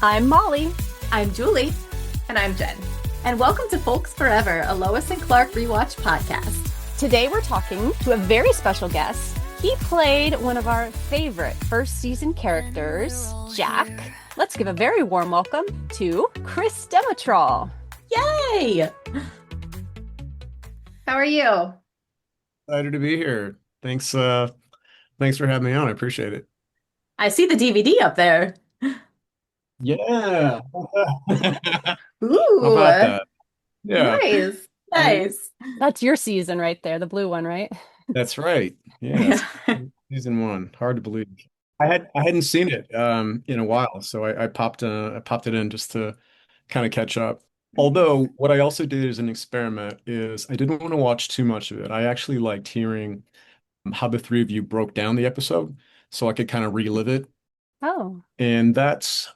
I'm Molly, I'm Julie. And I'm Jen. and welcome to Folks Forever, a Lois and Clark rewatch podcast. Today we're talking to a very special guest. He played one of our favorite first season characters, Jack. Let's give a very warm welcome to Chris Demetral. Yay! How are you? Excited to be here. Thanks for having me on. I appreciate it. I see the DVD up there. Yeah. How about Ooh, that? Yeah, nice. I- Nice. That's your season right there, the blue one, right? that's right. Yes. Season one. Hard to believe. I hadn't seen it in a while, so I popped it in just to kind of catch up. Although what I also did as an experiment is I didn't want to watch too much of it. I actually liked hearing how the three of you broke down the episode so I could kind of relive it. Oh, And that's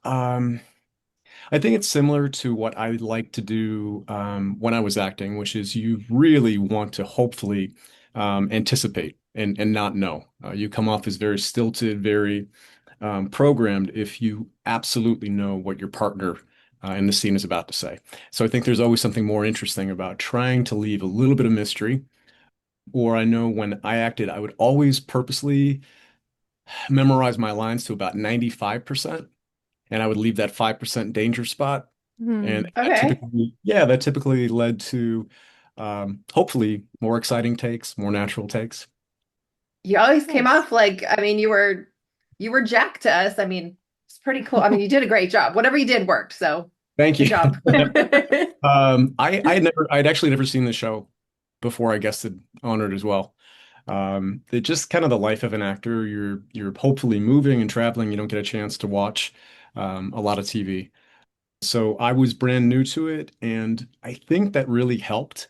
I think it's similar to what I like to do when I was acting, which is you really want to hopefully anticipate and not know. You come off as very stilted, very programmed if you absolutely know what your partner in the scene is about to say. So I think there's always something more interesting about trying to leave a little bit of mystery. Or I know when I acted, I would always purposely memorize my lines to about 95%, and I would leave that 5% danger spot. hmm. And Okay. that typically led to hopefully more exciting takes, more natural takes. You always came Nice. off like, you were Jack to us. It's pretty cool. You did a great job. Whatever you did worked, so Thank good you. job. I'd actually never seen the show before I guested on it as well. It just kind of the life of an actor. You're hopefully moving and traveling. You don't get a chance to watch a lot of TV. So I was brand new to it, and I think that really helped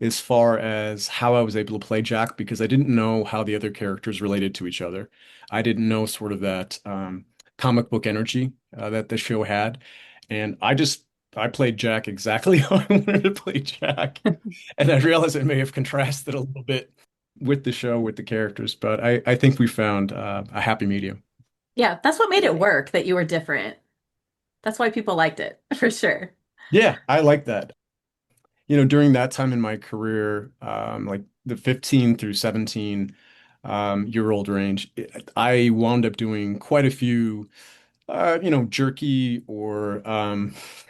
as far as how I was able to play Jack because I didn't know how the other characters related to each other. I didn't know sort of that comic book energy that the show had, and I played Jack exactly how I wanted to play Jack, and I realized it may have contrasted a little bit with the show with the characters, but I think we found a happy medium. Yeah, that's what made it work, that you were different. That's why people liked it, for sure. Yeah, I like that. During that time in my career, like the 15 through 17 year old range, I wound up doing quite a few, jerky or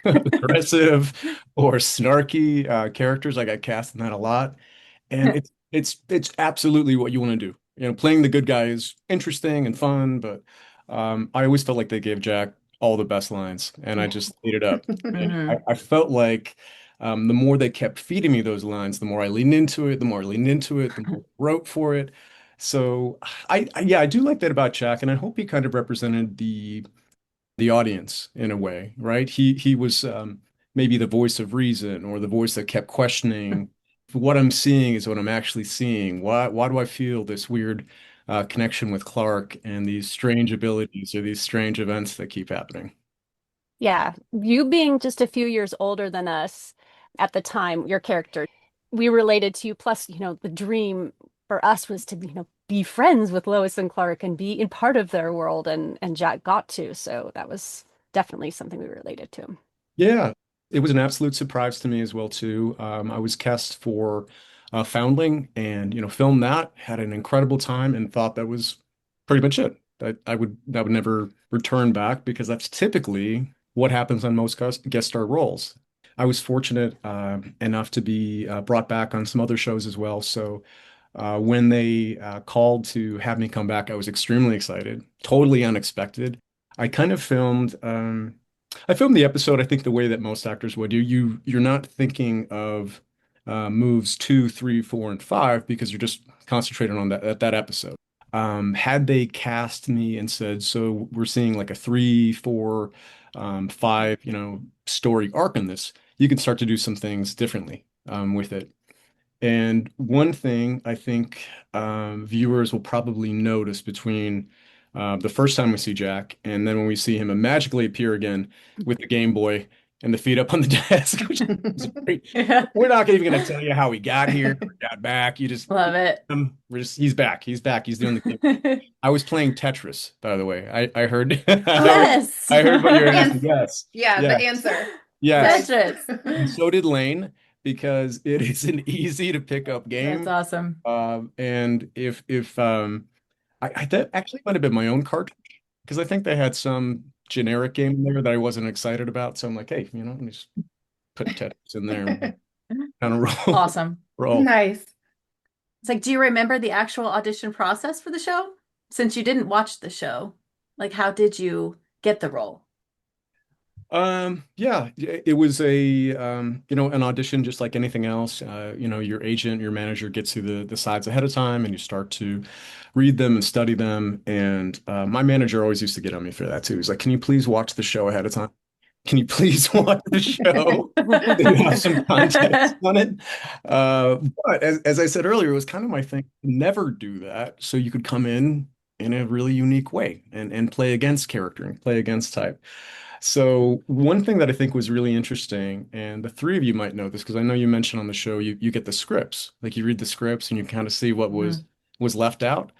aggressive or snarky characters. I got cast in that a lot, and it's absolutely what you want to do. Playing the good guy is interesting and fun, but I always felt like they gave Jack all the best lines, and I just ate it up. And Hmm. I felt like the more they kept feeding me those lines, the more I leaned into it, the more I leaned into it, the more I wrote for it. So yeah, I do like that about Jack, and I hope he kind of represented the audience in a way, right? He was maybe the voice of reason or the voice that kept questioning what I'm seeing is what I'm actually seeing. Why do I feel this weird connection with Clark and these strange abilities or these strange events that keep happening? Yeah, you being just a few years older than us at the time, your character, we related to you. Plus, the dream for us was to, be friends with Lois and Clark and be in part of their world, and Jack got to. So that was definitely something we related to. Yeah, it was an absolute surprise to me as well too. I was cast for Foundling and filmed that, had an incredible time, and thought that was pretty much it. I would never return back because that's typically what happens on most guest star roles. I was fortunate enough to be brought back on some other shows as well. So when they called to have me come back, I was extremely excited, totally unexpected. I kind of filmed. I filmed the episode, I think, the way that most actors would. You're not thinking of moves two, three, four, and five because you're just concentrating on that episode. Had they cast me and said, so we're seeing like a three, four, five, story arc in this, you can start to do some things differently with it. And one thing I think viewers will probably notice between the first time we see Jack and then when we see him magically appear again with the Game Boy and the feet up on the desk, which is great. Yeah. We're not even going to tell you how he got here or got back. You just, Love it. we're just, he's back. He's back. He's doing the game. I was playing Tetris, by the way. I heard, Yes. I heard what you're asking. And Yes. yeah, Yeah. the answer. Yes. Nice. And so did Lane because it is an easy to pick up That's game. awesome. And if I that actually might have been my own cartridge because I think they had some generic game in there that I wasn't excited about. So I'm like, hey, let me just put Tetris in there and kind of roll. Awesome. Roll. Nice. It's like, do you remember the actual audition process for the show? Since you didn't watch the show, like, how did you get the role? Yeah, it was a an audition just like anything else. Your agent, your manager gets you the sides ahead of time and you start to read them and study them. And my manager always used to get on me for that too. He's like, "Can you please watch the show ahead of time? Can you please watch the show so you have some context on it?" But as I said earlier, it was kind of my thing to never do that. So you could come in a really unique way and play against character and play against type. So one thing that I think was really interesting, and the three of you might know this because I know you mentioned on the show you get the scripts, like you read the scripts and you kind of see what was Mhm. was left out.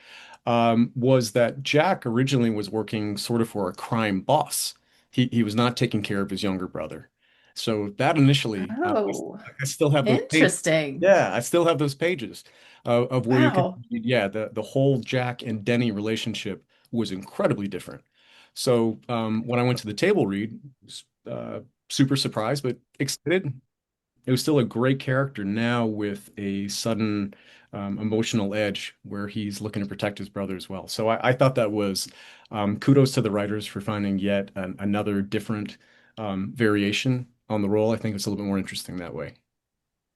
Was that Jack originally was working sort of for a crime boss. He was not taking care of his younger brother. So that initially, Oh, I still have those pages. interesting. Yeah, I still have those pages of where you can, Wow. yeah, the whole Jack and Denny relationship was incredibly different. So when I went to the table read, I was super surprised, but excited. It was still a great character now with a sudden emotional edge where he's looking to protect his brother as well. So I thought that was kudos to the writers for finding yet another different variation on the role. I think it's a little bit more interesting that way.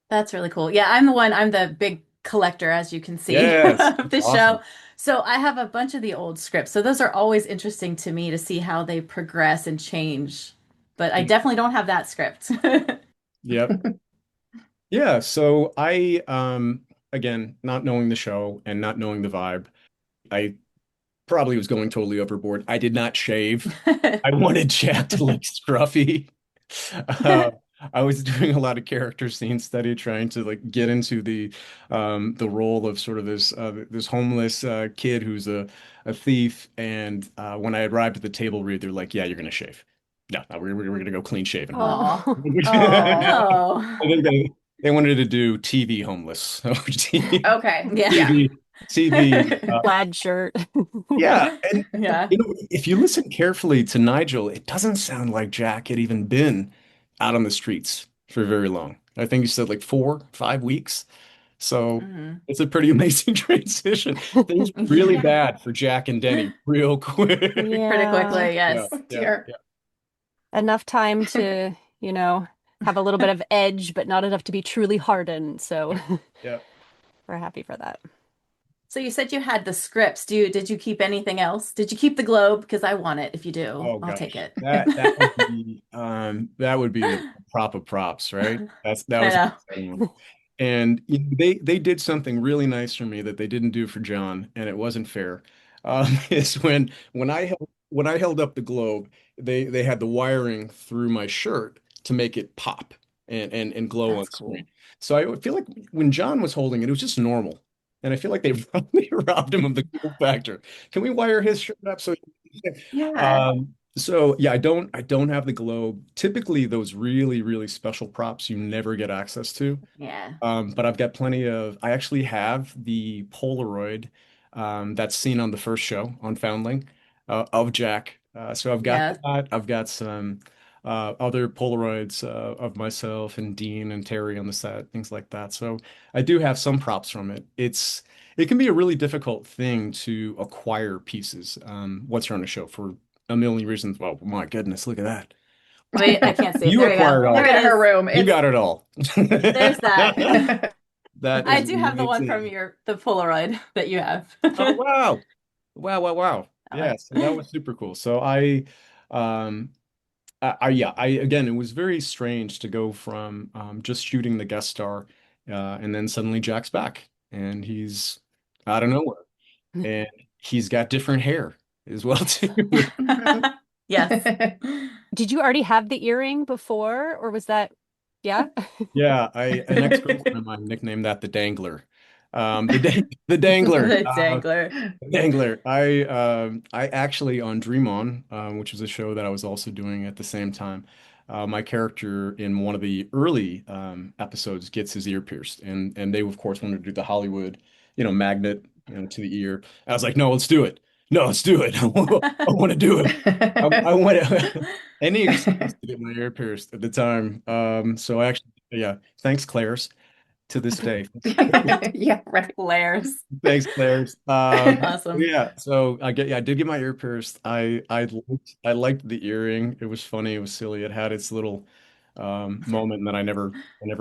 That's really cool. Yeah, I'm the big collector, as you can see, Yes, of that's the show. awesome. So I have a bunch of the old scripts. So those are always interesting to me to see how they progress and change. But I definitely don't have that script. Yep. Yeah, so I again, not knowing the show and not knowing the vibe, I probably was going totally overboard. I did not shave. I wanted Jack to look scruffy. Uh, I was doing a lot of character scene study, trying to like get into the role of sort of this homeless kid who's a thief. And when I arrived at the table read, they're like, "Yeah, you're gonna shave. No, no, we're gonna go clean shaven." Oh Aw. no. I No. think they wanted to do TV homeless. Okay. Yeah. TV, TV. Plaid shirt. Yeah, and Yeah. if you listen carefully to Nigel, it doesn't sound like Jack had even been out on the streets for very long. I think you said like 4, 5 weeks. So Mhm. it's a pretty amazing transition. Things were really Yeah. bad for Jack and Denny real quick. Pretty Yeah. quickly, Yeah, yes. Oh yeah, dear. yeah, Enough time to, have a little bit of edge, but not enough to be truly hardened. So yeah. we're happy for that. So you said you had the scripts. Did you keep anything else? Did you keep the globe? Because I want it. If you do, Oh I'll take gosh, it. that would be the prop of props, right? That I was an know. exciting one. And they did something really nice for me that they didn't do for John, and it wasn't fair. Is when I held up the globe, they had the wiring through my shirt to make it pop and glow on That's screen. cool. So I feel like when John was holding it, it was just normal, and I feel like they probably robbed him of the cool factor. Can we wire his shirt up so? Yeah. So yeah, I don't have the globe. Typically, those really, really special props you never get access to. Yeah. But I've got plenty of, I actually have the Polaroid that's seen on the first show on Foundling of Jack. So I've got Yeah. that. I've got some other Polaroids of myself and Dean and Terry on the set, things like that. So I do have some props from it. It can be a really difficult thing to acquire pieces once you're on a show for a million reasons. Well, my goodness, look at that. Wait, I can't see it. You There you go. acquired all There Look that. it at her is. room. You It's got it all. There's that. That I is do have the one from amazing. the Polaroid that you have. Oh wow. Wow, wow, wow. Uh, Yeah, so that was super cool. So um yeah, I again it was very strange to go from just shooting the guest star and then suddenly Jack's back and he's out of nowhere and he's got different hair as well too. Mhm. Yes. Do did you already have the earring before, or was that, yeah? Yeah, an ex-girlfriend of mine nicknamed that the Dangler. The Dangler. The dangler. Dangler. I actually on Dream On, which was a show that I was also doing at the same time. My character in one of the early episodes gets his ear pierced, and they of course wanted to do the Hollywood, magnet, to the ear. I was like, no, let's do it. No, let's do it. I want to do it. I want any excuse to get my ear pierced at the time. So I actually, yeah, thanks, Claire's, to this day. Yeah, right. Layers. Thanks, Claire's. Awesome. Yeah, so yeah, I did get my ear pierced. I liked the earring. It was funny. It was silly. It had its little moment, and then I never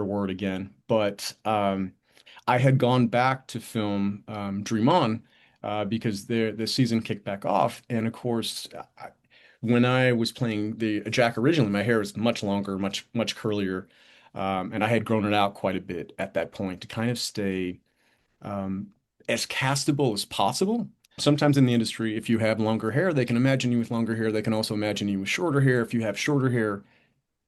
wore it again. But I had gone back to film Dream On because the season kicked back off, and of course, when I was playing the Jack originally, my hair was much longer, much curlier, and I had grown it out quite a bit at that point to kind of stay um, as castable as possible. Sometimes in the industry, if you have longer hair, they can imagine you with longer hair. They can also imagine you with shorter hair. If you have shorter hair,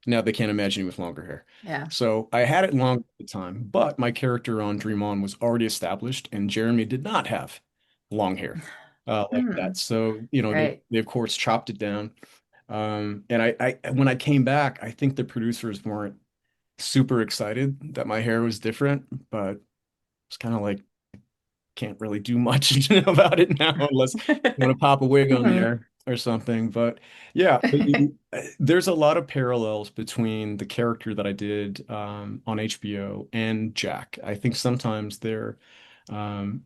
now they can't imagine you with longer hair. Yeah. So I had it long at the time, but my character on Dream On was already established, and Jeremy did not have long hair like Hmm. that. So, Right. they of course chopped it down. And when I came back, I think the producers weren't super excited that my hair was different, but it's kind of like can't really do much about it now unless you want to pop a wig on Hmm. there or something. But yeah, there's a lot of parallels between the character that I did on HBO and Jack. I think sometimes they're um,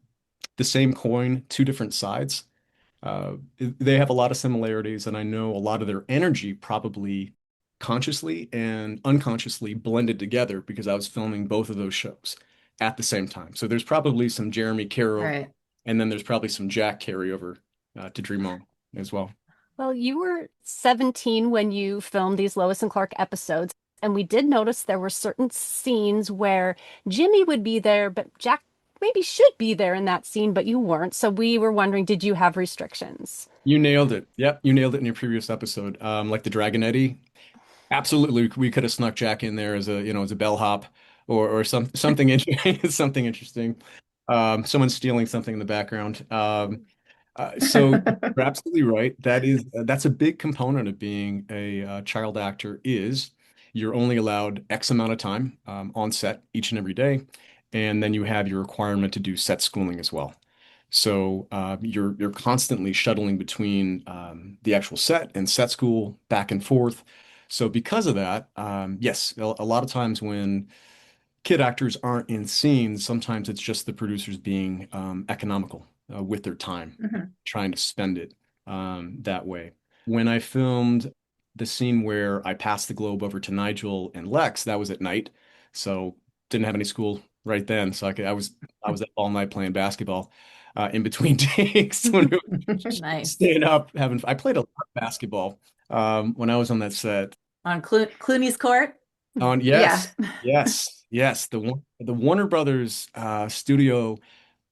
the same coin, two different sides. They have a lot of similarities, and I know a lot of their energy probably consciously and unconsciously blended together because I was filming both of those shows at the same time. So there's probably some Jeremy carryover, Right. and then there's probably some Jack carryover to Dream On as well. Well, you were 17 when you filmed these Lois and Clark episodes, and we did notice there were certain scenes where Jimmy would be there, but Jack maybe should be there in that scene, but you weren't. So we were wondering, did you have restrictions? You nailed it. Yep, you nailed it in your previous episode. Like the Dragonetti. Absolutely, we could have snuck Jack in there as a bellhop or something interesting, something interesting. Someone stealing something in the background. So you're absolutely right. That's a big component of being a child actor is you're only allowed X amount of time on set each and every day, and then you have your requirement to do set schooling as well. So you're constantly shuttling between the actual set and set school back and forth. So because of that, yes, a lot of times when kid actors aren't in scenes, sometimes it's just the producers being economical with their time, Hmm. trying to spend it that way. When I filmed the scene where I passed the globe over to Nigel and Lex, that was at night, so didn't have any school right then. So I was up all night playing basketball in between takes when we were Nice. staying up having. I played a lot of basketball when I was on that set. On Clooney's court? On Yeah. yes, yes. The Warner Brothers studio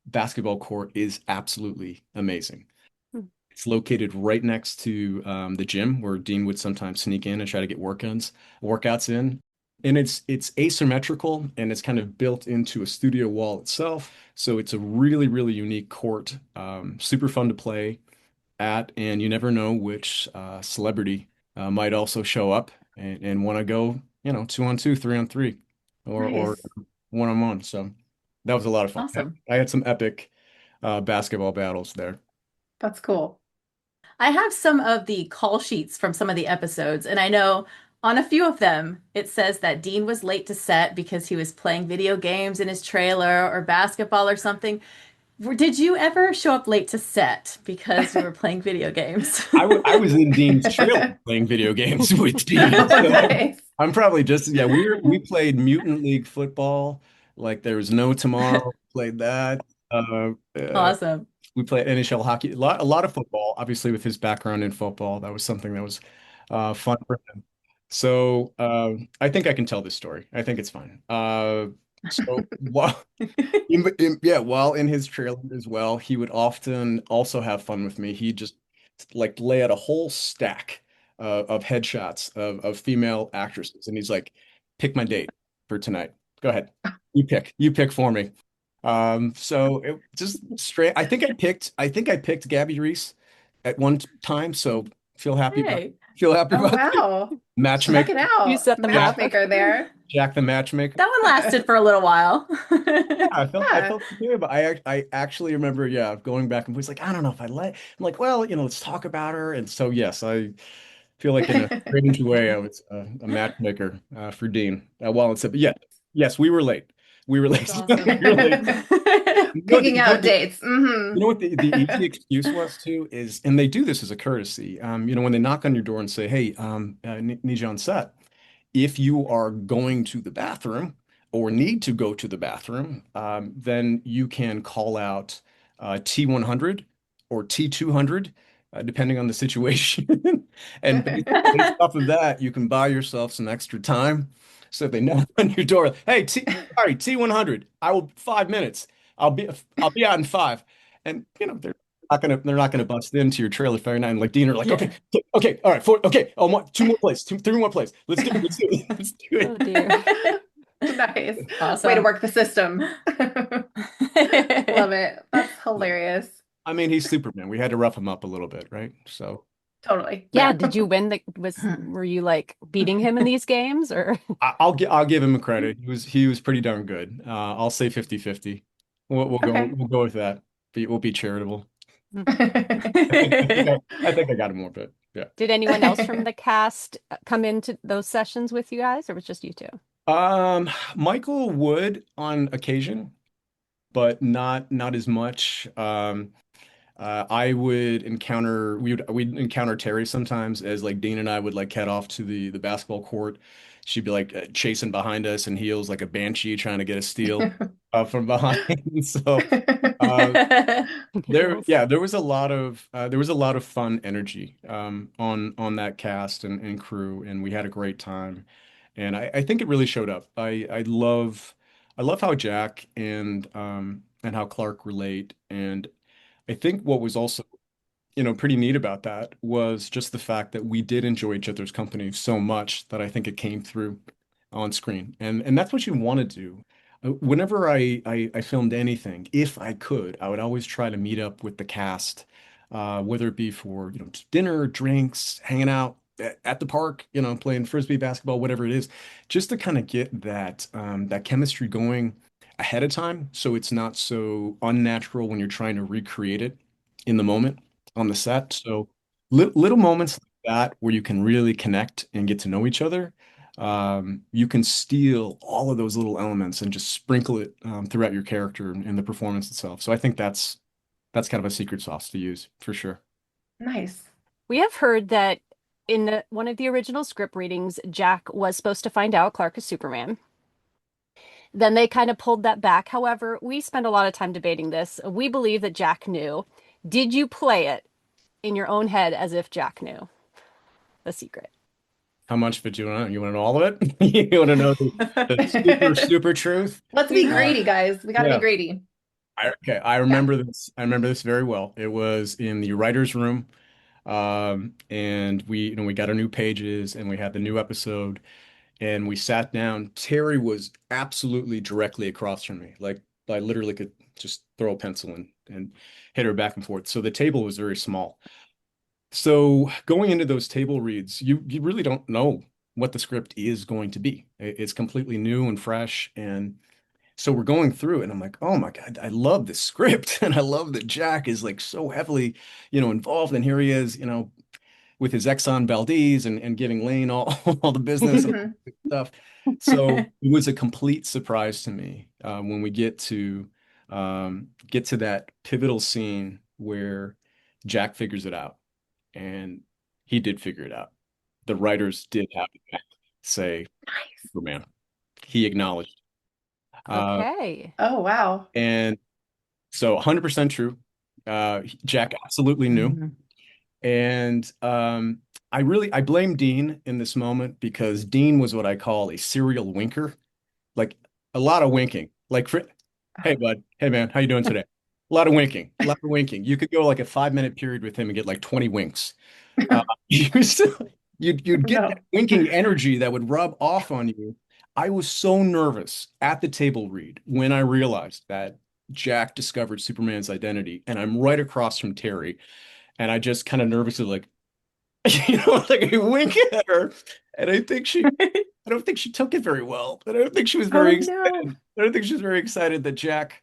basketball court is absolutely amazing. It's located right next to the gym where Dean would sometimes sneak in and try to get workouts in. And it's asymmetrical and it's kind of built into a studio wall itself. So it's a really, really unique court. Super fun to play at, and you never know which celebrity might also show up and want to go, 2-on-2, 3-on-3, or Nice. 1-on-1. So that was a lot of fun. Awesome. I had some epic basketball battles there. That's cool. I have some of the call sheets from some of the episodes, and I know on a few of them it says that Dean was late to set because he was playing video games in his trailer or basketball or something. Did you ever show up late to set because you were playing video games? I was in Dean's trailer playing video games with Dean. Oh, So nice. I'm probably just, yeah, we played Mutant League football like there was no tomorrow. Played that. Awesome. We played NHL hockey, a lot of football, obviously with his background in football. That was something that was fun for him. So I think I can tell this story. I think it's fine. So while yeah, while in his trailer as well, he would often also have fun with me. He just like lay out a whole stack of headshots of female actresses, and he's like, "Pick my date for tonight. Go ahead, you pick for me." So it just straight. I think I picked Gabby Reese at one time. So Hey. feel happy Oh about that. wow. Check Matchmaker, it You out. set the bar. Jack, Matchmaker there. Jack the matchmaker. That one lasted for a little while. I Yeah. felt good, but I actually remember, yeah, going back and was like, I don't know if I let. I'm like, well, let's talk about her. And so, yes, I feel like in a strange way, I was a matchmaker for Dean. Well, it's but yeah, yes, we were late. We were That's late. awesome. We were late. Picking out dates. You know what the easy excuse was too is, and they do this as a courtesy. When they knock on your door and say, "Hey, need you on set." If you are going to the bathroom or need to go to the bathroom, then you can call out T100 or T200, depending on the situation. And based off of that, you can buy yourself some extra time. So if they knock on your door, hey, sorry, T100, I will 5 minutes. I'll be out in five. And they're not gonna bust into your trailer Fire Nine like Dean are like, okay, Yeah. okay, all right, okay, I want two more plays, three more plays. Let's do it, let's do Oh it. dear. Nice. Way to Awesome. work the system. Love it. That's hilarious. I mean, he's Superman. We had to rough him up a little bit, right? So Totally. Yeah, Yeah. did you win were you like beating him in these games or I'll give him a credit. He was pretty darn good. I'll say 50-50. Okay. We'll go with that. We'll be charitable. I think I got him more, but yeah. did anyone else from the cast come into those sessions with you guys or was it just you two? Michael would on occasion, but not as much. I would encounter we'd encounter Terry sometimes as like Dean and I would like head off to the basketball court. She'd be like chasing behind us and heels like a banshee trying to get a steal from behind. So uh, Heels. there was a lot of fun energy on that cast and crew, and we had a great time. And I think it really showed up. I love how Jack and how Clark relate. And I think what was also, pretty neat about that was just the fact that we did enjoy each other's company so much that I think it came through on screen. And that's what you want to do. Whenever I filmed anything, if I could, I would always try to meet up with the cast, whether it be for, dinner, drinks, hanging out at the park, playing frisbee basketball, whatever it is, just to kind of get that chemistry going ahead of time, so it's not so unnatural when you're trying to recreate it in the moment on the set. So little moments like that where you can really connect and get to know each other. You can steal all of those little elements and just sprinkle it throughout your character and the performance itself. So I think that's kind of a secret sauce to use for sure. Nice. We have heard that in one of the original script readings, Jack was supposed to find out Clark is Superman. Then they kind of pulled that back. However, we spent a lot of time debating this. We believe that Jack knew. Did you play it in your own head as if Jack knew the secret? How much of it do you want to know? You want to know all of it? You want to know the super truth? Let's be We Uh, greedy, guys. We gotta be yeah. greedy. Okay, Yeah. I remember this very well. It was in the writer's room. And we got our new pages and we had the new episode and we sat down. Terry was absolutely directly across from me. Like I literally could just throw a pencil and hit her back and forth. So the table was very small. So going into those table reads, you really don't know what the script is going to be. It's completely new and fresh. And so we're going through it and I'm like, oh my God, I love this script. And I love that Jack is like so heavily, involved. And here he is, with his Exxon Valdez and giving Lane all, all the business and all Mhm. the stuff. So it was a complete surprise to me when we get to that pivotal scene where Jack figures it out, and he did figure it out. The writers did have to say Nice. Superman. He acknowledged, uh, Okay. Oh wow. and so 100% true. Jack absolutely knew. Mhm. And I blame Dean in this moment because Dean was what I call a serial winker, like a lot of winking. Like, hey bud, hey man, how you doing today? A lot of winking, a lot of winking. You could go like a 5 minute period with him and get like 20 winks. Uh, you'd get that No. winking energy that would rub off on you. I was so nervous at the table read when I realized that Jack discovered Superman's identity, and I'm right across from Terry, and I just kind of nervously like, like I wink at her, and I don't think she took it very well. I don't think she was Oh very no. excited. I don't think she was very excited that Jack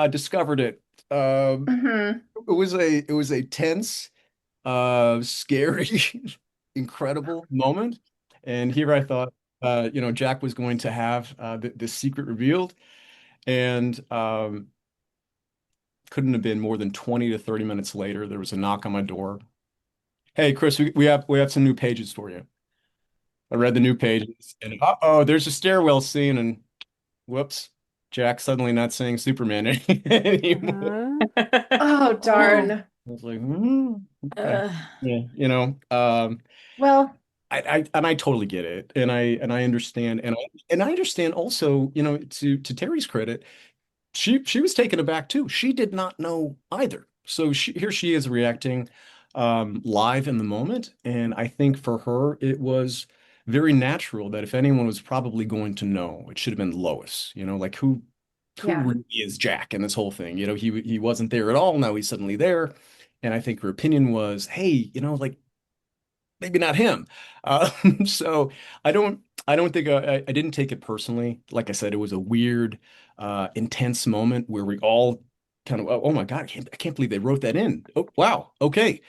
discovered it. Um, Hmm. it was a tense, scary, incredible moment. And here I thought, Jack was going to have this secret revealed, and couldn't have been more than 20 to 30 minutes later. There was a knock on my door. Hey, Chris, we have some new pages for you. I read the new pages, and uh-oh, there's a stairwell scene, and whoops, Jack suddenly not saying Superman anymore. Uh, Oh oh. darn. I was like, okay. Ugh. Yeah, Well, and I totally get it, and I understand, and I understand also, to Terry's credit, she was taken aback too. She did not know either. So here she is reacting live in the moment, and I think for her it was very natural that if anyone was probably going to know, it should have been Lois. Like who yeah. really is Jack and this whole thing. He wasn't there at all. Now he's suddenly there, and I think her opinion was, hey, like maybe not him. Uh, so I don't think I didn't take it personally. Like I said, it was a weird, intense moment where we all kind of, oh my God, I can't believe they wrote that in. Oh, wow. Okay.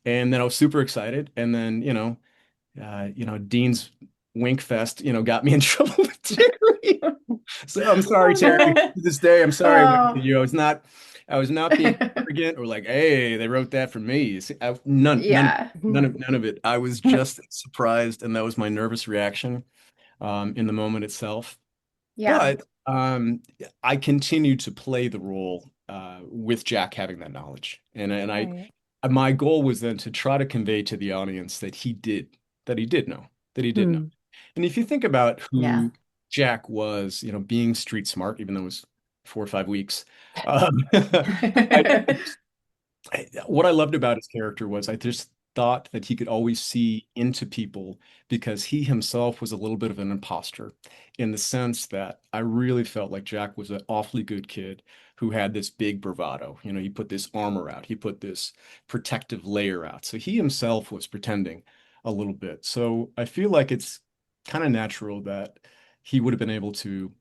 And then I was super excited. And then, Dean's wink fest, got me in trouble with Terry. So I'm sorry, Oh Terry. no. To this day, I'm sorry I went to Oh. you. I was not being arrogant or like, hey, they wrote that for me. See, Yeah. none of it. I was just surprised, and that was my nervous reaction in the moment itself. Yeah. But I continue to play the role with Jack having that knowledge, Right. my goal was then to try to convey to the audience that he did know, that he did know. Hmm. And if you think about Yeah. who Jack was, being street smart, even though it was 4 or 5 weeks, I, what I loved about his character was I just thought that he could always see into people because he himself was a little bit of an imposter in the sense that I really felt like Jack was an awfully good kid who had this big bravado. He put this armor out, he put this protective layer out. So he himself was pretending a little bit. So I feel like it's kind of natural that he would have been able to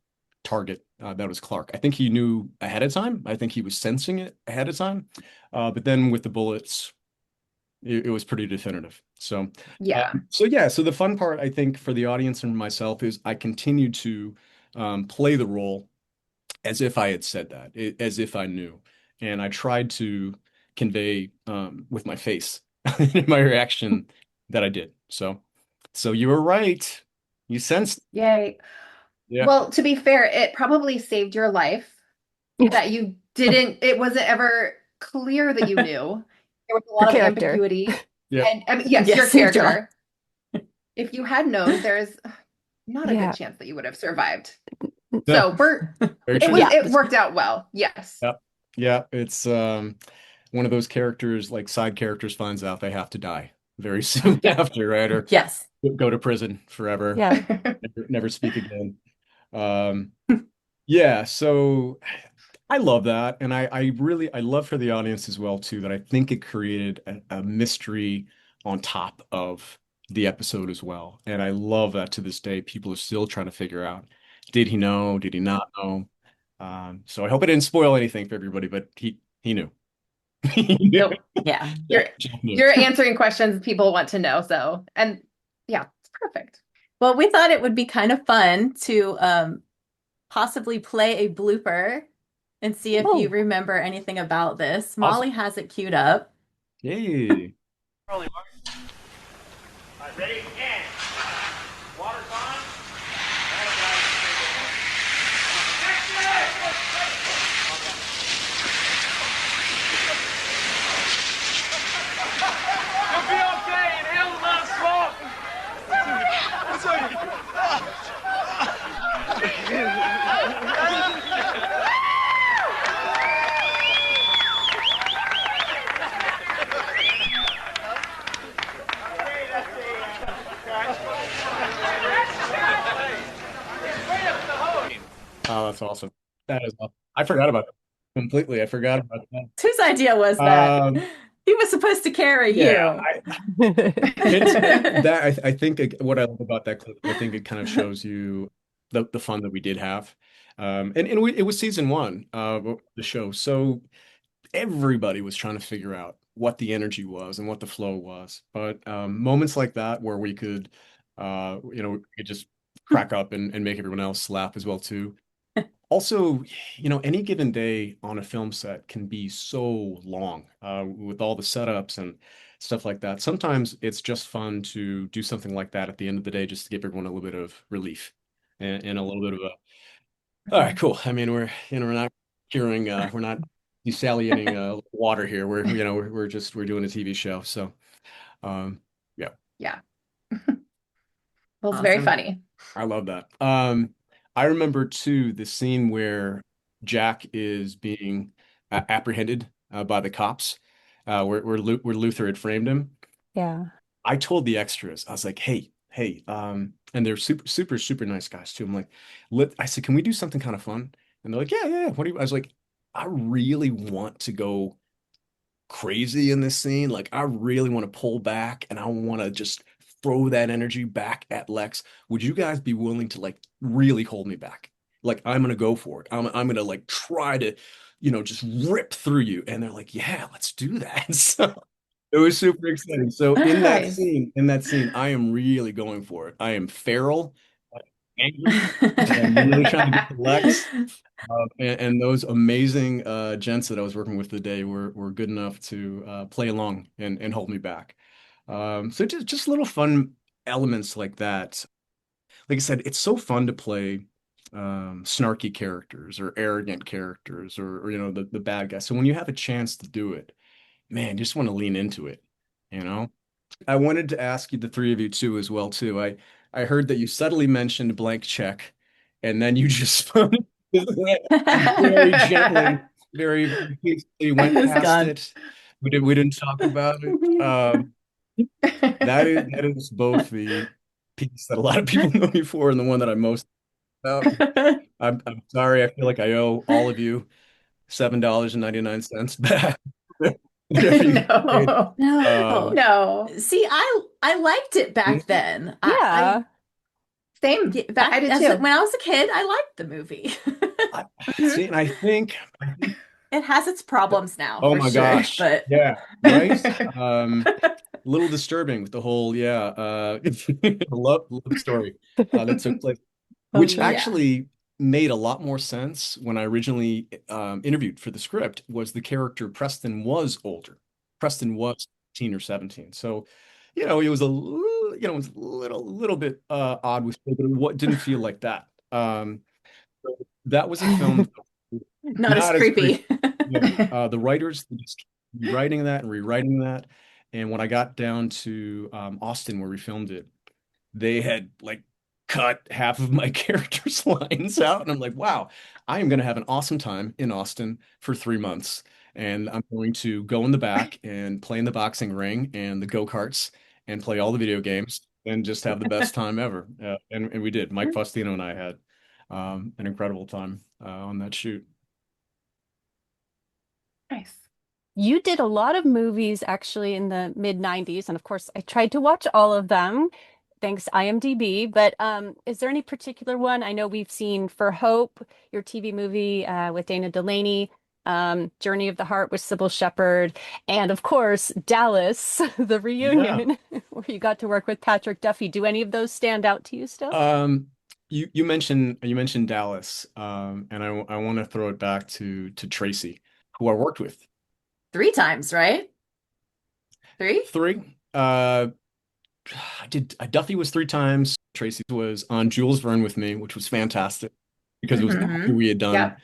target that was Clark. I think he knew ahead of time. I think he was sensing it ahead of time. But then with the bullets, it was pretty definitive. Yeah. So the fun part, I think, for the audience and myself is I continue to play the role as if I had said that, as if I knew. And I tried to convey with my face my reaction that I did. So you were right. You sensed. Yay. Yeah. Well, to be fair, it probably saved your life that you didn't, it wasn't ever clear that you knew. There was a Her lot of character. ambiguity. Yeah. And I mean, yes, Yes, your saved your life. character. If you had known, there's not a good Yeah. chance that you would have survived. Yeah. So Very it true. was, Yeah. it worked out well. Yes. Yeah. Yeah. It's one of those characters, like side characters, finds out they have to die very soon after, right? Or Yes. go to prison forever, Yeah. never speak again. Um, yeah, so I love that, and I love for the audience as well too that I think it created a mystery on top of the episode as well, and I love that to this day people are still trying to figure out did he know, did he not know? So I hope I didn't spoil anything for everybody, but he knew. He knew. Nope. Yeah. You're Jack knew. you're answering questions people want to know. So, and yeah, it's perfect. Well, we thought it would be kind of fun to possibly play a blooper and see if you Oh. remember anything about this. Awesome. Molly has it queued up. Yay. Rolling, Mark. All right, ready? And water's on. All right, guys. You'll be okay. Inhale a lot of smoke. What's Oh, that's awesome. That is awesome. I forgot about that completely. I forgot about that. Whose idea was that? Um, He was supposed to carry yeah, you. it's that I think what I love about that clip, I think it kind of shows you the fun that we did have. It was season one of the show. So everybody was trying to figure out what the energy was and what the flow was. But moments like that where we could, we could just crack up and make everyone else laugh as well too. Also, any given day on a film set can be so long with all the setups and stuff like that. Sometimes it's just fun to do something like that at the end of the day just to give everyone a little bit of relief and a little bit of a all right, cool. I mean, we're not curing, we're not desalinating water here. We're doing a TV show. So, um, yeah, Yeah. Well, it's very Awesome. funny. I love that. I remember too the scene where Jack is being apprehended by the cops, where Luther had framed him. Yeah. I told the extras, I was like, hey, and they're super, super, super nice guys too. I'm like, I said, can we do something kind of fun? And they're like, yeah, yeah, yeah. What do you, I was like, I really want to go crazy in this scene. Like, I really want to pull back and I want to just throw that energy back at Lex. Would you guys be willing to like really hold me back? Like, I'm gonna go for it. I'm gonna like try to, just rip through you. And they're like, yeah, let's do that. So it was super exciting. So Nice. in that scene, I am really going for it. I am feral, I'm angry, and I'm really trying to get to Lex. And those amazing gents that I was working with today were good enough to play along and hold me back. So just little fun elements like that. Like I said, it's so fun to play snarky characters or arrogant characters or the bad guys. So when you have a chance to do it, man, you just want to lean into it, you know? I wanted to ask you, the three of you too, as well too. I heard that you subtly mentioned blank check, and then you just very gently, very peacefully went It's past gone. it. We didn't talk about it. That is both the piece that a lot of people know me for and the one that I'm most about. I'm sorry. I feel like I owe all of you $7.99 back. Whatever you paid. No. No. Um, No. See, I liked it back then. I Yeah. Same. I back did as too. when I was a kid, I liked the movie. I, Mhm. see, and I think, It has its problems now, oh for my sure, gosh, but yeah, right. A little disturbing with the whole, yeah, love story that took place, Oh which no. yeah. actually made a lot more sense when I originally interviewed for the script. Was the character Preston was older. Preston was 16 or 17, so it was it was a little bit odd with, but what didn't feel like that. So that was a film. Not as Not as creepy. creepy. Yeah. The writers they just kept rewriting that and rewriting that. And when I got down to Austin, where we filmed it, they had like cut half of my character's lines out. And I'm like, wow, I am going to have an awesome time in Austin for 3 months. And I'm going to go in the back and play in the boxing ring and the go-karts and play all the video games and just have the best time ever. And we did. Mike Faustino and I had an incredible time on that shoot. Nice. You did a lot of movies actually in the mid 90s, and of course I tried to watch all of them, thanks IMDb. But is there any particular one? I know we've seen For Hope, your TV movie with Dana Delaney, Journey of the Heart with Sybil Shepherd, and of course Dallas, the Yeah. reunion where you got to work with Patrick Duffy. Do any of those stand out to you still? You mentioned Dallas, and I want to throw it back to Tracy, who I worked with. 3 times, right? Three? Three. Duffy was 3 times. Tracy was on Jules Verne with me, which was fantastic because it was Hmm. after Hmm. we had done Yep.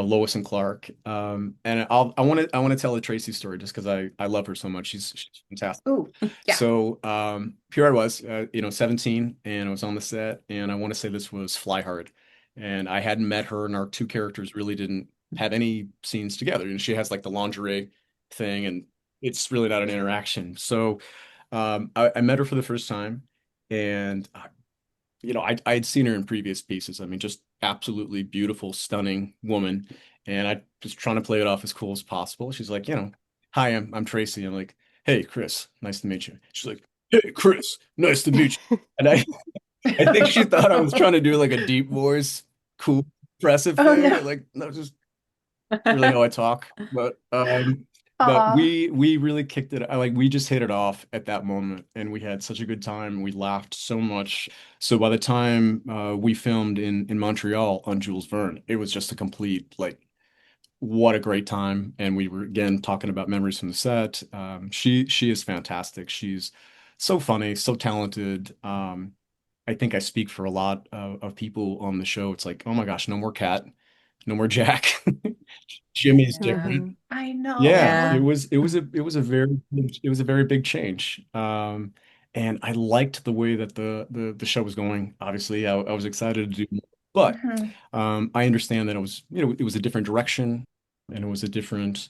Lois and Clark. And I want to tell the Tracy story just because I love her so much. She's fantastic. Ooh. Yeah. So here I was, 17, and I was on the set, and I want to say this was Fly Hard, and I hadn't met her, and our two characters really didn't have any scenes together. And she has like the lingerie thing, and it's really not an interaction. So I met her for the first time, and I had seen her in previous pieces. I mean, just absolutely beautiful, stunning woman. And I was trying to play it off as cool as possible. She's like, hi, I'm Tracy. I'm like, hey, Chris, nice to meet you. She's like, hey, Chris, nice to meet you. And I think she thought I was trying to do like a deep voice, cool, impressive Oh thing. no. And like, no, just really how I talk. But Aw. we really kicked it. Like we just hit it off at that moment, and we had such a good time. We laughed so much. So by the time we filmed in Montreal on Jules Verne, it was just a complete like what a great time. And we were again talking about memories from the set. She is fantastic. She's so funny, so talented. I think I speak for a lot of people on the show. It's like, oh my gosh, no more Cat, no more Jack. Jimmy's different. Mhm. I Yeah, know. Yeah. it was a very big change. And I liked the way that the show was going. Obviously, I was excited to do more, but Mhm. I understand that it was a different direction and it was a different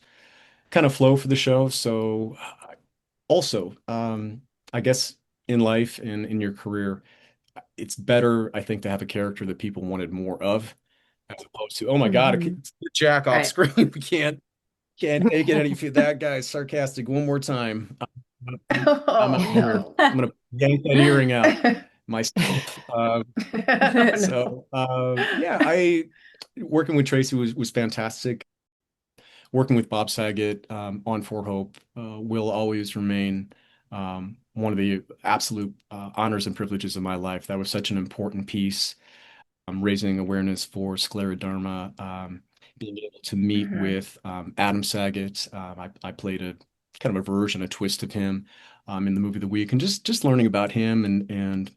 kind of flow for the show. So also, I guess in life and in your career, it's better, I think, to have a character that people wanted more of, as opposed to, oh my God, Mhm. it's Jack off Right. screen. We can't take it any that guy's sarcastic one more time. I'm Oh gonna no. I'm gonna yank that earring out myself. Oh no. Yeah, I working with Tracy was fantastic. Working with Bob Saget on For Hope will always remain one of the absolute honors and privileges of my life. That was such an important piece, raising awareness for scleroderma, being able to meet Mhm. with Adam Saget. I played a kind of a version, a twist of him in the movie of the week, and just learning about him and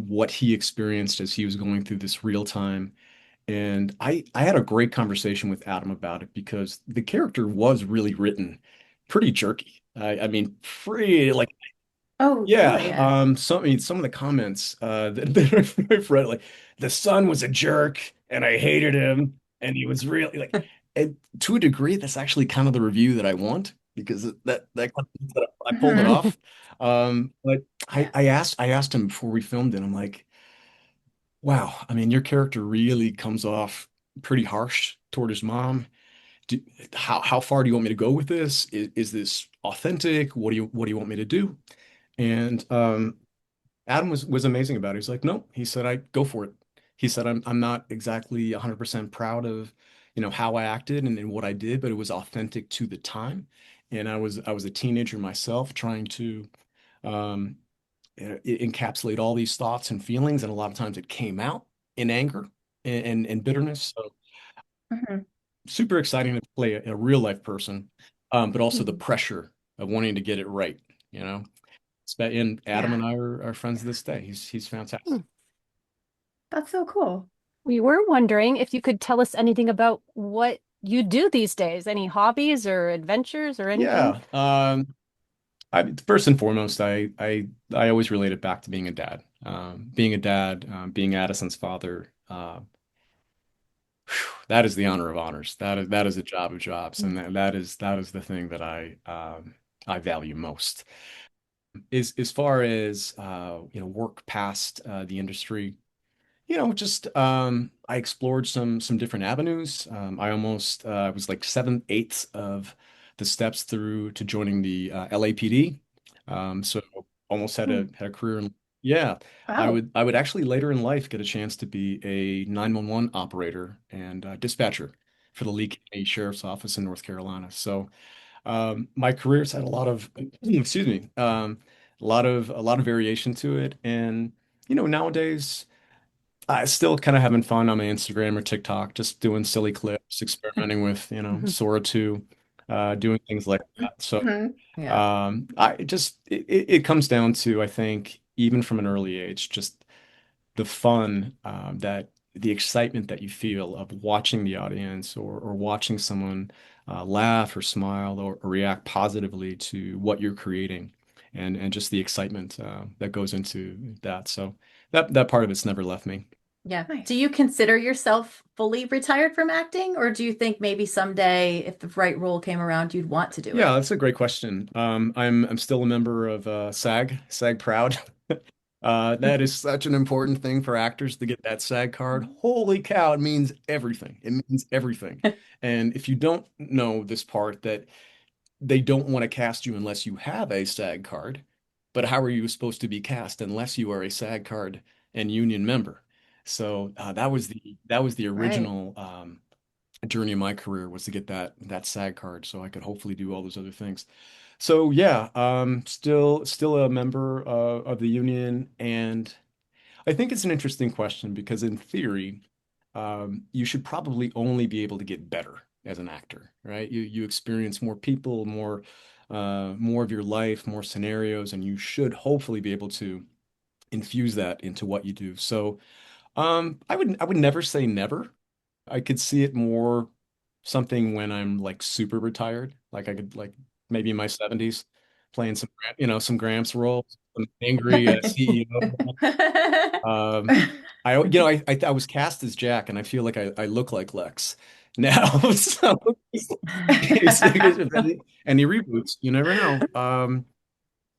what he experienced as he was going through this real time. And I had a great conversation with Adam about it because the character was really written pretty jerky. I mean, pretty like Oh, yeah, really? Yeah. some of the comments that I've read, like the son was a jerk and I hated him and he was really like, and to a degree, that's actually kind of the review that I want because that kind of means that I pulled it Mhm. off. But I, Yeah. I asked him before we filmed it, I'm like, wow, I mean, your character really comes off pretty harsh toward his mom. Do, how far do you want me to go with this? Is this authentic? What do you want me to do? And Adam was amazing about it. He's like, no, he said, I go for it. He said, I'm not exactly 100% proud of, how I acted and what I did, but it was authentic to the time. And I was a teenager myself trying to um, encapsulate all these thoughts and feelings, and a lot of times it came out in anger and bitterness. So Mhm. super exciting to play a real life person, but also the Mhm. pressure of wanting to get it right, you know. And Adam Yeah. and I are friends to this day. He's Hmm. fantastic. That's so cool. We were wondering if you could tell us anything about what you do these days, any hobbies or adventures or anything? Yeah. First and foremost, I always relate it back to being a dad. Being a dad, being Addison's father. That is the honor of honors. That is a job of jobs, and that is the thing that I value most. As far as work past the industry, just I explored some different avenues. I almost was like 7/8 of the steps through to joining the LAPD. So almost had Hmm. a career in, yeah. I Wow. would I would actually later in life get a chance to be a 911 operator and dispatcher for the Lee County Sheriff's Office in North Carolina. So my career's had a lot of excuse me, a lot of variation to it, and nowadays. I still kind of having fun on my Instagram or TikTok, just doing silly clips, experimenting with, Mhm. Sora 2, doing things like that. So, Mhm. Yeah. it comes down to, I think, even from an early age, just the fun, that the excitement that you feel of watching the audience or watching someone laugh or smile or react positively to what you're creating, and just the excitement that goes into that. So that part of it's never left me. Yeah. Do Nice. you consider yourself fully retired from acting, or do you think maybe someday, if the right role came around, you'd want to do Yeah, it? that's a great question. I'm still a member of SAG Proud. That is such an important thing for actors to get that SAG card. Holy cow, it means everything. It means everything. And if you don't know this part, that they don't want to cast you unless you have a SAG card. But how are you supposed to be cast unless you are a SAG card and union member? So that was the Right. original journey of my career, was to get that SAG card so I could hopefully do all those other things. So yeah, still a member of the union, and I think it's an interesting question because in theory, you should probably only be able to get better as an actor, right? You experience more people, more of your life, more scenarios, and you should hopefully be able to infuse that into what you do. So I would never say never. I could see it more something when I'm like super retired, like I could like maybe in my 70s playing some Gramps roles, some angry CEO. Um, I was cast as Jack, and I feel like I look like Lex now. So any reboots, you never know.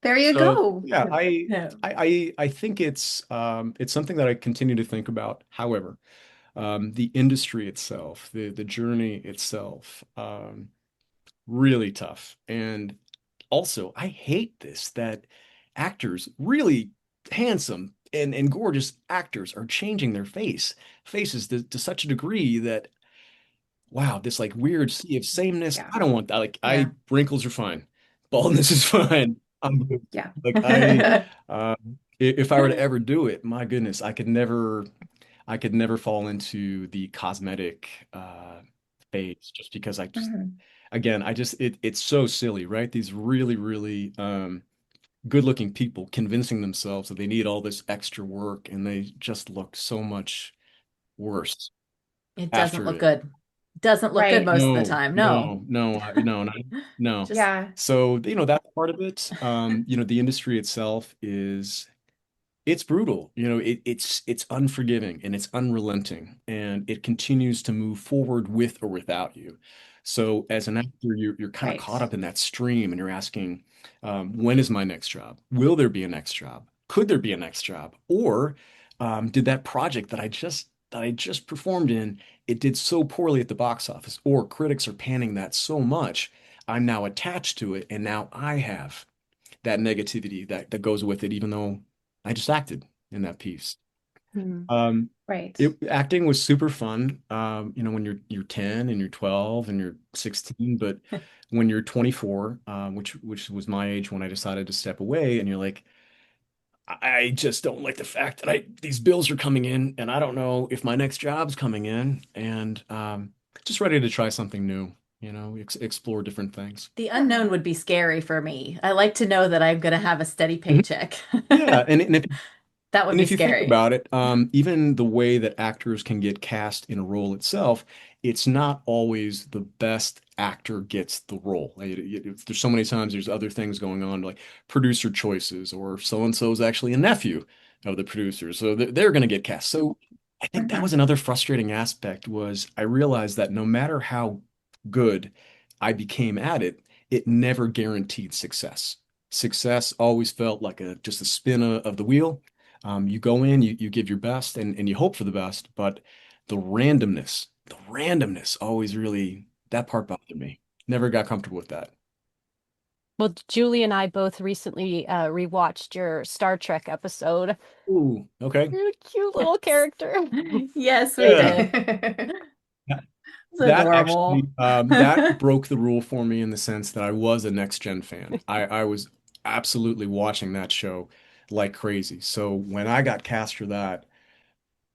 There you So go. yeah, Yeah. I think it's something that I continue to think about. However, the industry itself, the journey itself, really tough. And also, I hate this that actors, really handsome and gorgeous actors, are changing their faces to such a degree that wow, this like weird sea of sameness. Yeah. I don't want that. Like Yeah. wrinkles are fine, baldness is fine. I'm good. Yeah. Like if I were to ever do it, my goodness, I could never fall into the cosmetic phase, just because I just Mhm. again I just it's so silly, right? These really really good-looking people convincing themselves that they need all this extra work, and they just look so much worse It doesn't after look it. good. Doesn't look good Right. most of the No, time. No. no, no, no, no. Just Yeah. So, that's part of it. The industry itself it's brutal. It's unforgiving and it's unrelenting, and it continues to move forward with or without you. So as an actor, you're kind of caught Right. up in that stream, and you're asking, when is my next job? Will there be a next job? Could there be a next job? Or did that project that I just performed in, it did so poorly at the box office, or critics are panning that so much, I'm now attached to it, and now I have that negativity that goes with it, even though I just acted in that piece. Hmm. Um, Right. acting was super fun, when you're 10 and you're 12 and you're 16, but when you're 24, which was my age when I decided to step away, and you're like, I just don't like the fact that I these bills are coming in, and I don't know if my next job's coming in, and just ready to try something new, explore different things. the Yeah. unknown would be scary for me. I like to know that I'm going to have a steady Mhm. paycheck. Yeah, and if That would And be if you think scary. about it, even the way that actors can get cast in a role itself, it's not always the best actor gets the role. There's so many times there's other things going on, like producer choices, or so and so is actually a nephew of the producer, so they're going to get cast. So I think that was Mhm. another frustrating aspect, was I realized that no matter how good I became at it, it never guaranteed success. Success always felt like just a spin of the wheel. You go in, you give your best, and you hope for the best, but the randomness always really, that part bothered me. Never got comfortable with that. Well, Julie and I both recently rewatched your Star Trek episode. Ooh, okay. You're a cute little Yes. character. Yes, we Yeah. did. It's That actually, adorable. that broke the rule for me, in the sense that I was a Next Gen fan. I was absolutely watching that show like crazy. So when I got cast for that,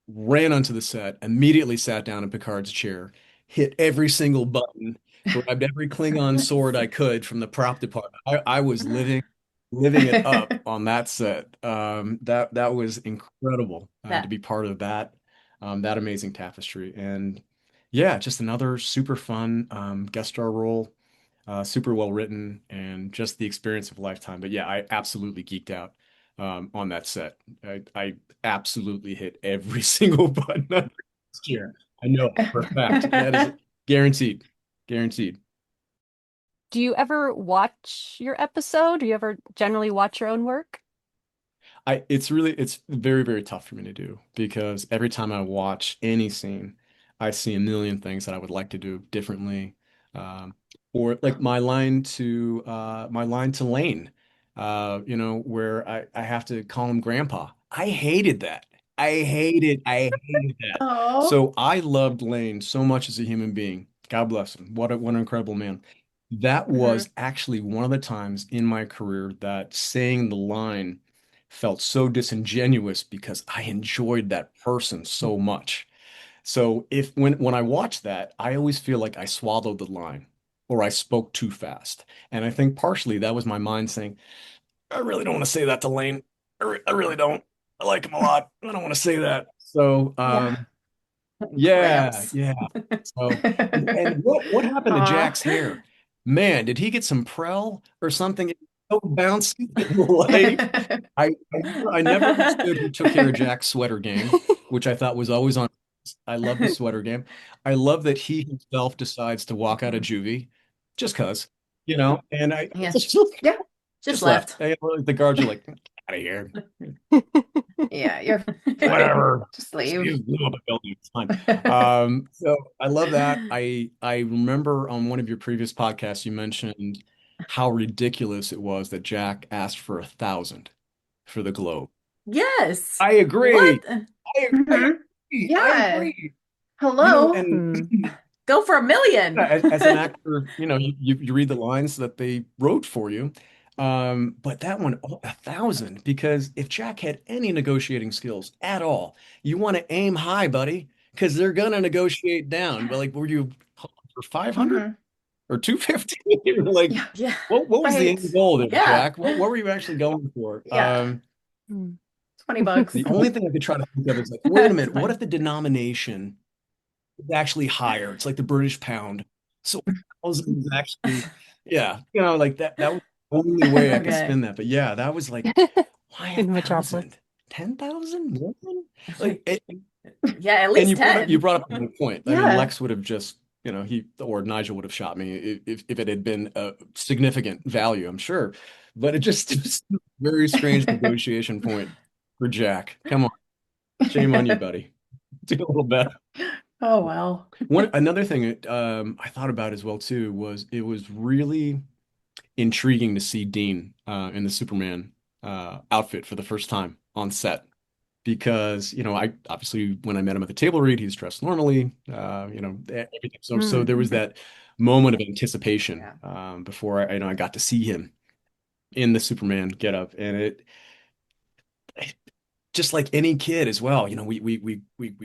ran onto the set, immediately sat down in Picard's chair, hit every single button, grabbed every Klingon sword I could from the prop department. I was living it up on that set. That was incredible, to That be part of that amazing tapestry. And yeah, just another super fun guest star role, super well written, and just the experience of a lifetime. But yeah, I absolutely geeked out on that set. I absolutely hit every single button on the chair. I know it for a fact. That is guaranteed. Guaranteed. Do you ever watch your episode? Do you ever generally watch your own work? it's very, very tough for me to do because every time I watch any scene, I see a million things that I would like to do differently. Um, or like my line to Lane, where I have to call him Grandpa. I hated that. I hated that. Oh. So I loved Lane so much as a human being. God bless him. What an incredible man. That Hmm. was actually one of the times in my career that saying the line felt so disingenuous because I enjoyed that person so much. So if when I watch that, I always feel like I swallowed the line or I spoke too fast. And I think partially that was my mind saying, I really don't want to say that to Lane. I really don't. I like him a lot. I don't want to say that. So Yeah. yeah, Gramps. yeah. So, and what happened to Aw. Jack's hair? Man, did he get some Prel or something? It's so bouncy in life. I never understood who took care of Jack's sweater game, which I thought was always on. I love the sweater game. I love that he himself decides to walk out of juvie just cuz, and I Yeah, Yeah. just left. left. The guards are like, "Get out of here. Yeah, you're fine. Whatever. Just Just leave. use glue up a building. It's fine. So I love that. I remember on one of your previous podcasts you mentioned how ridiculous it was that Jack asked for 1,000 for the globe. Yes. I agree. What? I Hmm. agree. I Yeah. agree. Hello. And Hmm. Go for a million. as an actor, you read the lines that they wrote for you. But that one, 1,000, because if Jack had any negotiating skills at all, you want to aim high, buddy, because they're gonna negotiate down. But like, were you for 500 Hmm. or 250? Like, Yeah. Yeah, what was the right. end goal there, Yeah. Jack? What were you actually going for? Yeah. Hmm. 20 bucks. The only thing I could try to think of is like, wait a It's minute, what fine. if the denomination is actually higher? It's like the British pound. So 1,000 is actually, yeah, like that was the only way I could Okay. spin that. But yeah, that was like, why a In Metropolis. thousand? 10,000? More? Like, Like, yeah, at and least you 10. brought up a good point. I mean, Yeah. Lex would have just, he or Nigel would have shot me if it had been a significant value, I'm sure. But it just it's a very strange negotiation point for Jack. Come on, shame on you, buddy. Do a little better. Oh, well. One another thing I thought about as well too was it was really intriguing to see Dean in the Superman outfit for the first time on set because I obviously when I met him at the table read, he was dressed normally, everything. So Hmm. there was that moment of anticipation Yeah. before I got to see him in the Superman getup, and it just like any kid as well, we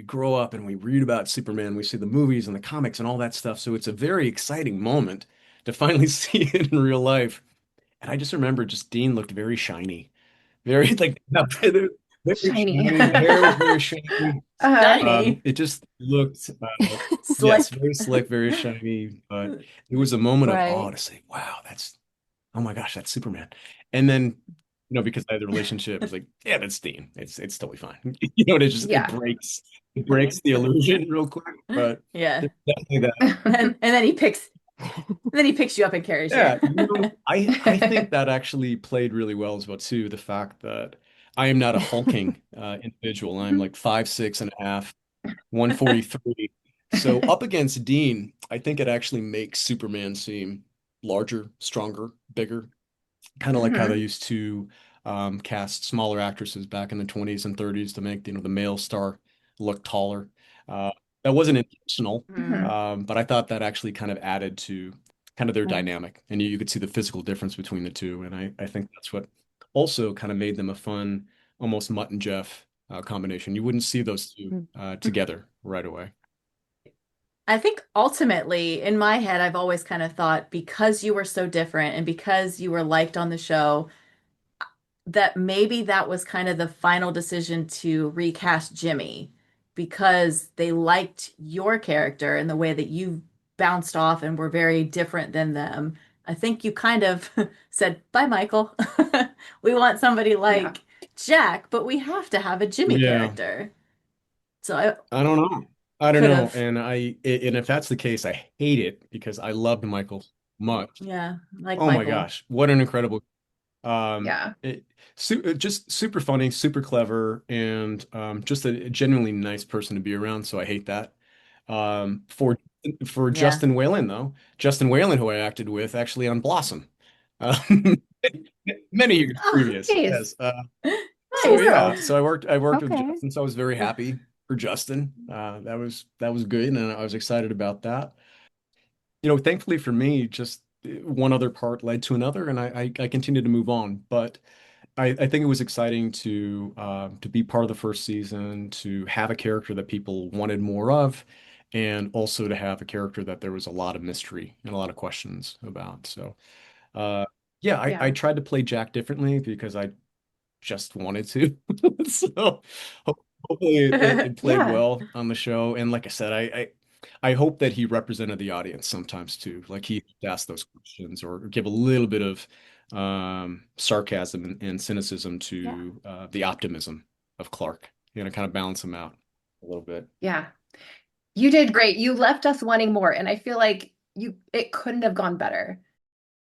grow up and we read about Superman, we see the movies and the comics and all that stuff. So it's a very exciting moment to finally see it in real life. And I just remember just Dean looked very shiny, very like very Shiny. shiny. The hair was very shiny. Uh-huh. Shiny. It just looked, yes, Slick. very slick, very shiny. But it was a moment of awe Right. to say, wow, oh my gosh, that's Superman. And then, because I had the relationship, it's like, yeah, that's Dean. It's totally fine. It just Yeah. it breaks the illusion real quick. But Yeah. definitely that. And then he picks you up and carries you. Yeah, I think that actually played really well as well too. The fact that I am not a hulking individual. I'm like 5'6.5", 143. So up against Dean, I think it actually makes Superman seem larger, stronger, bigger, kind of like how they Hmm. used to cast smaller actresses back in the 20s and 30s to make, the male star look taller. Uh, that wasn't intentional, Hmm. but I thought that actually kind of added to kind of their Right. dynamic, and you could see the physical difference between the two. And I think that's what also kind of made them a fun, almost Mutt and Jeff combination. You wouldn't see those two Hmm. together right away. I think ultimately, in my head, I've always kind of thought because you were so different and because you were liked on the show, that maybe that was kind of the final decision to recast Jimmy because they liked your character and the way that you bounced off and were very different than them. I think you kind of said, "Bye, Michael. We want somebody Yeah. like Jack, but we have to have a Jimmy Yeah. character." So I I don't know. I don't could know. have, And if that's the case, I hate it because I loved Michael so much. yeah, like Oh my Michael. gosh, what an incredible. Yeah. Just super funny, super clever, and just a genuinely nice person to be around. So I hate that. For Yeah. Justin Whalen though, Justin Whalen, who I acted with actually on Blossom, um, many years Oh, previous. nice. Yes. So Nice. yeah, Cool. so I worked with Okay. Justin, so I was very happy for Justin. That was good, and I was excited about that. Thankfully for me, just one other part led to another, and I continued to move on. But I think it was exciting to be part of the first season, to have a character that people wanted more of, and also to have a character that there was a lot of mystery and a lot of questions about. So uh, yeah, I Yeah. tried to play Jack differently because I just wanted to. So hopefully it played Yeah. well on the show. And like I said, I hope that he represented the audience sometimes too. Like he asked those questions or give a little bit of sarcasm and cynicism Yeah. to the optimism of Clark. Kind of balance him out a little bit. Yeah. You did great. You left us wanting more, and I feel like it couldn't have gone better.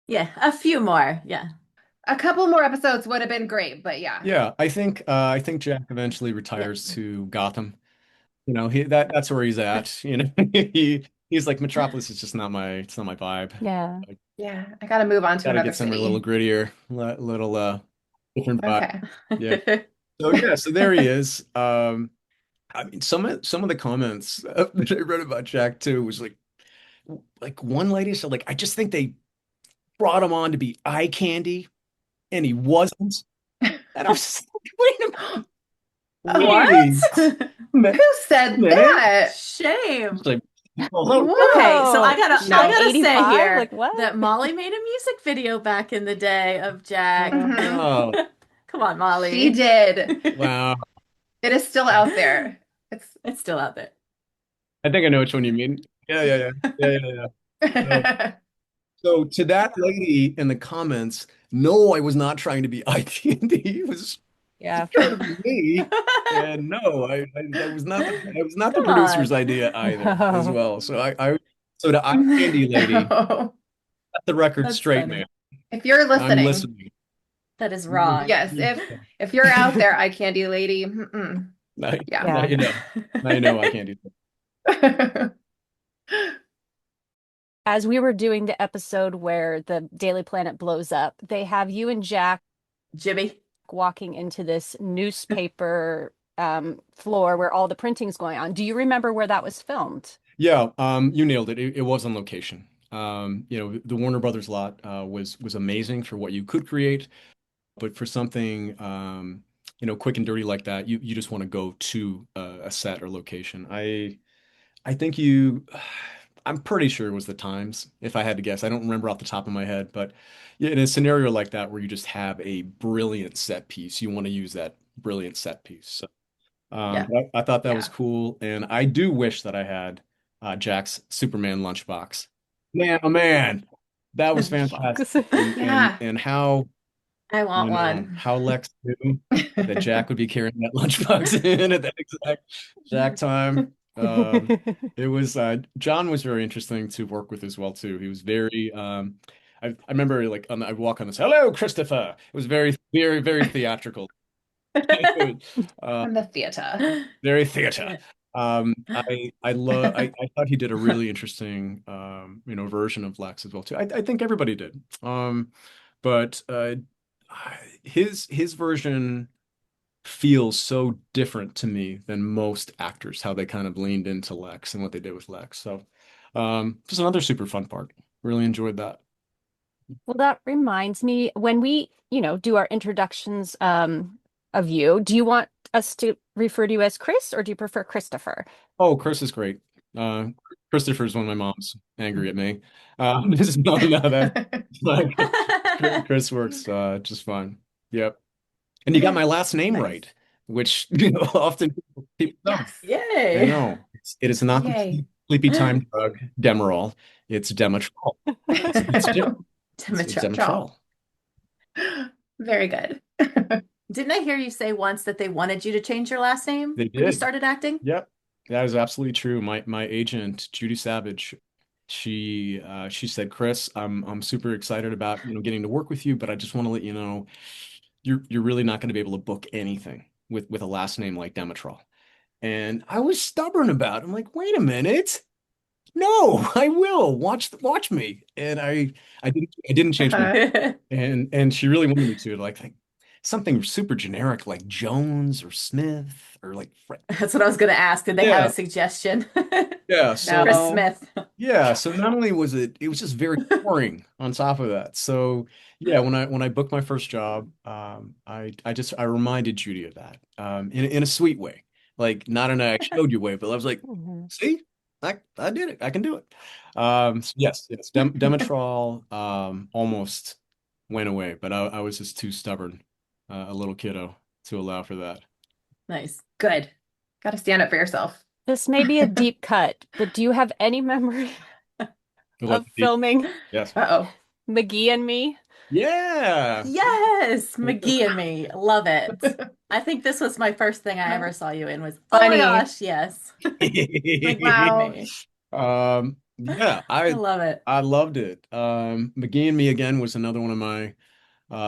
Yeah. A few more. Yeah. A couple more episodes would have been great, but yeah. Yeah, I think Jack eventually Yeah. retires to Gotham. That's where he's at. He's like Metropolis is just not my vibe. Yeah. I Yeah, I gotta move on to got to another get somewhere a little city. grittier, little different vibe. Okay. Yeah. So yeah, so there he is. I mean, some of the comments that I read about Jack too was like one lady said like I just think they brought him on to be eye candy and he wasn't. And I was just like, What? wait a Who said minute. that? Shame. It's like, hold on. Okay, so I Whoa. gotta She's I like No. gotta say 85? here Like what? that Molly made a music video back in the day of Jack. Mhm. Oh, Come on, She Molly. did. wow. It is still out there. It's It's still out there. I think I know which one you mean. Yeah, yeah, yeah. Yeah, yeah, yeah. So, so to that lady in the comments, no, I was not trying to be IT&D. It was Yeah. trying to be me. And no, that was not the Come producer's on. idea either, as No. well. So the eye candy lady, No. set the record That's straight, man. funny. If you're I'm listening, listening. That is wrong. yes, if you're out there, eye candy lady, mm-mm. Now, Yeah. now Yeah. you know. Now you know I can't do that. As we were doing the episode where the Daily Planet blows up, they have you and Jack Jimmy. walking into this newspaper floor where all the printing's going on. Do you remember where that was filmed? Yeah, you nailed it. It was on location. The Warner Brothers lot was amazing for what you could create, but for something quick and dirty like that, you just want to go to a set or location. I think I'm pretty sure it was the Times, if I had to guess. I don't remember off the top of my head, but yeah, in a scenario like that where you just have a brilliant set piece, you want to use that brilliant set piece. So, Yeah. I thought that was Yeah. cool, and I do wish that I had Jack's Superman lunchbox. Man, oh man, that was fantastic, Lunchbox. and Yeah. and how I want one. how Lex knew that Jack would be carrying that lunchbox in at that exact time. John was very interesting to work with as well too. He was very I remember like I walk on this, hello, Christopher. It was very, very, very theatrical. Uh, From the theater. very theater. I thought he did a really interesting version of Lex as well too. I think everybody did. But his version feels so different to me than most actors, how they kind of leaned into Lex and what they did with Lex. So, just another super fun part. Really enjoyed that. Well, that reminds me, when we, do our introductions of you, do you want us to refer to you as Chris or do you prefer Christopher? Oh, Chris is great. Uh, Christopher's one of my mom's angry at me. Just no, that like Chris works just fine. Yep. And you got my last name Nice. right, which often people don't. Yes. I Yay. know. It is not the Yay. sleepy time drug Demerol. It's Demetral. It's Demetral. Ciao. Demetral. Very good. Didn't I hear you say once that they wanted you to change your last name They when you did. started acting? Yep. That is absolutely true. My agent, Judy Savage, She said, Chris, I'm super excited about, getting to work with you, but I just want to let you know you're really not going to be able to book anything with a last name like Demetral. And I was stubborn about it. I'm like, wait a minute. No, I will. Watch me. And I didn't change my mind. Uh-huh. And she really wanted me to like something super generic like Jones or Smith or like That's what I was going to ask. Did they have a yeah, suggestion? yeah. Chris So No. Smith. yeah, so not only was it was just very boring on top of that. So yeah, when I booked my first job, I reminded Judy of that, in a sweet way, like not in a I showed you way, but I was like, Mhm. see, I did it, I can do it. So yes, Demetral almost went away, but I was just too stubborn, a little kiddo to allow for that. Nice. Good. Got to stand up for yourself. This may be a deep cut, but do you have any memory What? of filming Yes. Uh-oh. McGee and Me? Yeah. Yes, McGee and Me. Love it. I think this was my first thing I ever saw you in was, oh my Funny. gosh, yes. McGee and Wow. Me. Yeah, I love it. I loved it. McGee and Me again was another one of my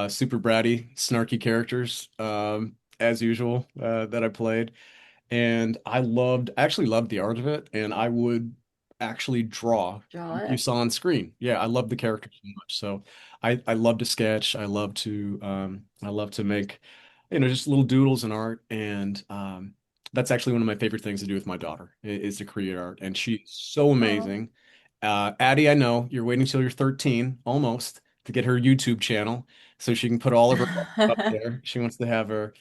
super bratty, snarky characters, as usual, that I played. And I actually loved the art of it, and I would actually draw Draw what you it. saw on screen. Yeah, I love the character so much. So I love to sketch. I love to make, just little doodles and art. And that's actually one of my favorite things to do with my daughter is to create art. And she's so Oh. amazing. Addie, I know you're waiting until you're 13, almost, to get her YouTube channel so she can put all of her up there. She wants to have her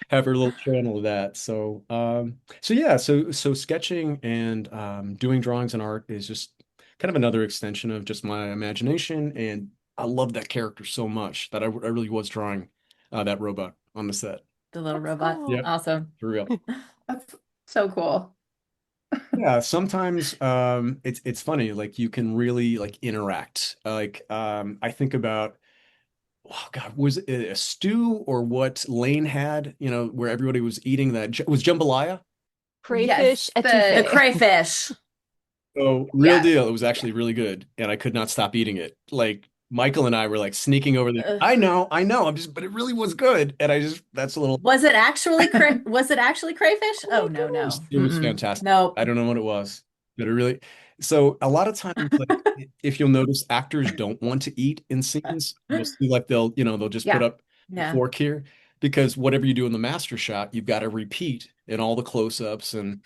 little channel of that. So yeah, so sketching and doing drawings and art is just kind of another extension of just my imagination, and I love that character so much that I really was drawing that robot on the set. The little That's robot. Yeah, cool. Awesome. for real. That's so cool. Yeah, sometimes it's funny, like you can really like interact. Like I think about oh God, was it a stew or what Lane had, where everybody was eating that was jambalaya? Yes, Crayfish The etouffee. crayfish. So real yeah. deal, it was actually really good, and I could not stop eating it. Like Michael and I were like sneaking over there. Ugh. I know, but it really was good, and that's a little. Was it actually crayfish? Oh Oh my no, gosh. no. It was Mm-mm. fantastic. I Nope. don't know what it was, but it really. So a lot of times, like if you'll notice, actors don't want to eat in scenes. You'll see like they'll just put Yeah. up the Yeah. fork here because whatever you do in the master shot, you've got to repeat in all the close-ups and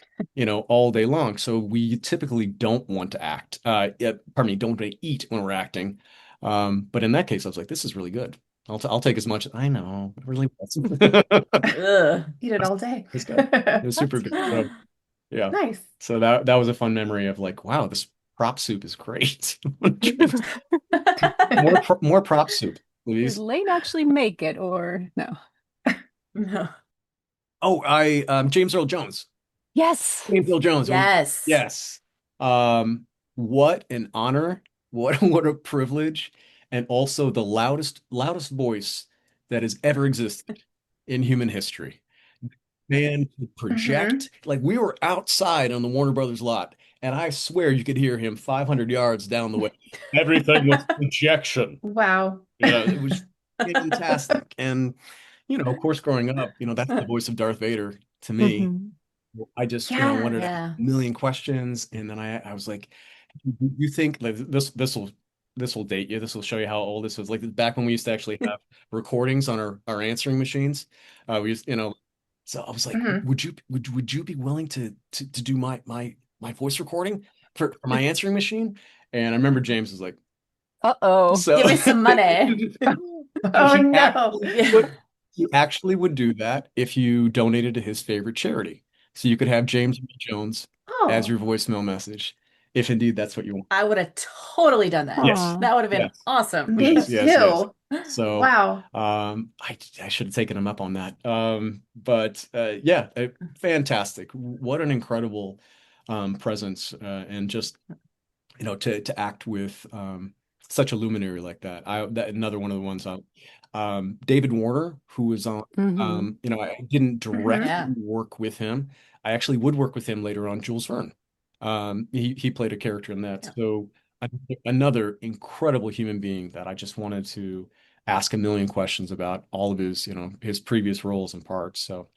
all day long. So we typically don't want to act. Yeah, pardon me, don't want to eat when we're acting. But in that case, I was like, this is really good. I'll take as much. I know, it really was. Ugh. Eat it all day. It's good. It was super That's good. cool. So yeah. Nice. So that was a fun memory of like, wow, this prop soup is great. More prop soup, Did please. Lane actually make it or no? No. Oh, I James Earl Jones. Yes. James Earl Jones. Yes. Yes. Um, what an honor. What a privilege. And also the loudest voice that has ever existed in human history. Man could Hmm. project. Like we were outside on the Warner Brothers lot, and I swear you could hear him 500 yards down the way. Everything was projection. Wow. Yeah, it was fantastic. And, of course, growing up, that's the voice of Darth Vader to me. Mhm. I just, Yeah. wanted to ask Yeah. a million questions. And then I was like, you think like this will date you. This will show you how old this was. Like back when we used to actually have recordings on our answering machines. We used, so I was like, Hmm. would you be willing to do my voice recording for my answering machine? And I remember James was like, Uh-oh. so Give me some money. Oh he no. actually Yeah. would he actually would do that if you donated to his favorite charity. So you could have James Earl Jones as Oh, your voicemail message, if indeed that's what you want. I would have totally done that. Yes, Aw. That would have been yes, awesome. yes, me yes, yes. too. So Wow. I should have taken him up on that. But yeah, fantastic. What an incredible presence and just to act with such a luminary like that. That another one of the ones David Warner, who was on Hmm. I didn't Hmm. directly Yeah. work with him. I actually would work with him later on, Jules Verne. He played a character in that. Yeah. So Another incredible human being that I just wanted to ask a million questions about all of his, his previous roles and parts. So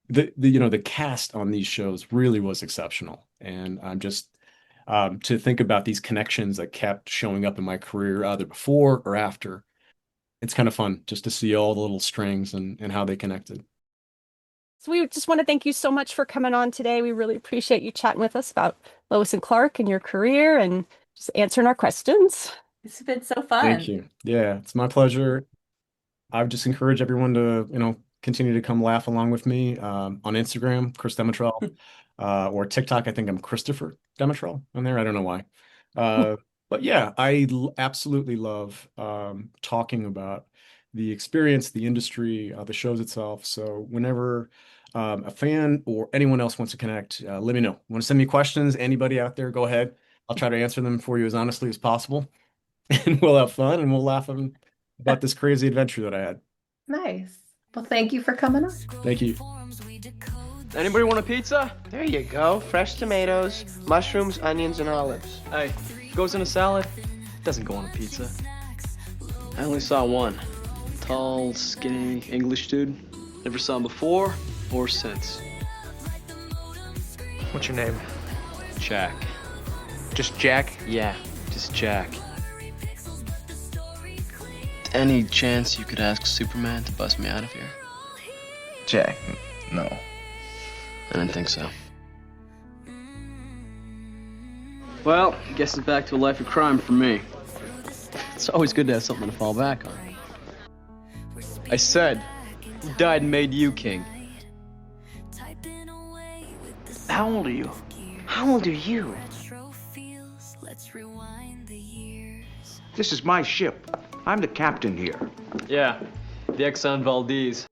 the cast on these shows really was exceptional. And I'm just to think about these connections that kept showing up in my career either before or after. It's kind of fun just to see all the little strings and how they connected. So we just want to thank you so much for coming on today. We really appreciate you chatting with us about Lois and Clark and your career and just answering our questions. It's been so Thank fun. you. Yeah, it's my pleasure. I would just encourage everyone to, continue to come laugh along with me on Instagram, Chris Demetral, or TikTok. I think I'm Christopher Demetral on there. I don't know why. But yeah, absolutely love talking about the experience, the industry, the shows itself. So whenever a fan or anyone else wants to connect, let me know. Want to send me questions? Anybody out there, go ahead. I'll try to answer them for you as honestly as possible, and we'll have fun and we'll laugh about this crazy adventure that I had. Nice. Well, thank you for coming on. Thank you. Anybody want a pizza? There you go. Fresh tomatoes, mushrooms, onions, and olives. Hey, goes in a salad. Doesn't go on a pizza. I only saw one. Tall, skinny English dude. Never saw him before or since. What's your name? Jack. Just Jack? Yeah, just Jack. Any chance you could ask Superman to bust me out of here? Jack. No. I didn't think so. Well, guess it's back to a life of crime for me. It's always good to have something to fall back on. I said, who died and made you king? How old are you? How old are you? This is my ship. I'm the captain here. Yeah, the Exxon Valdez.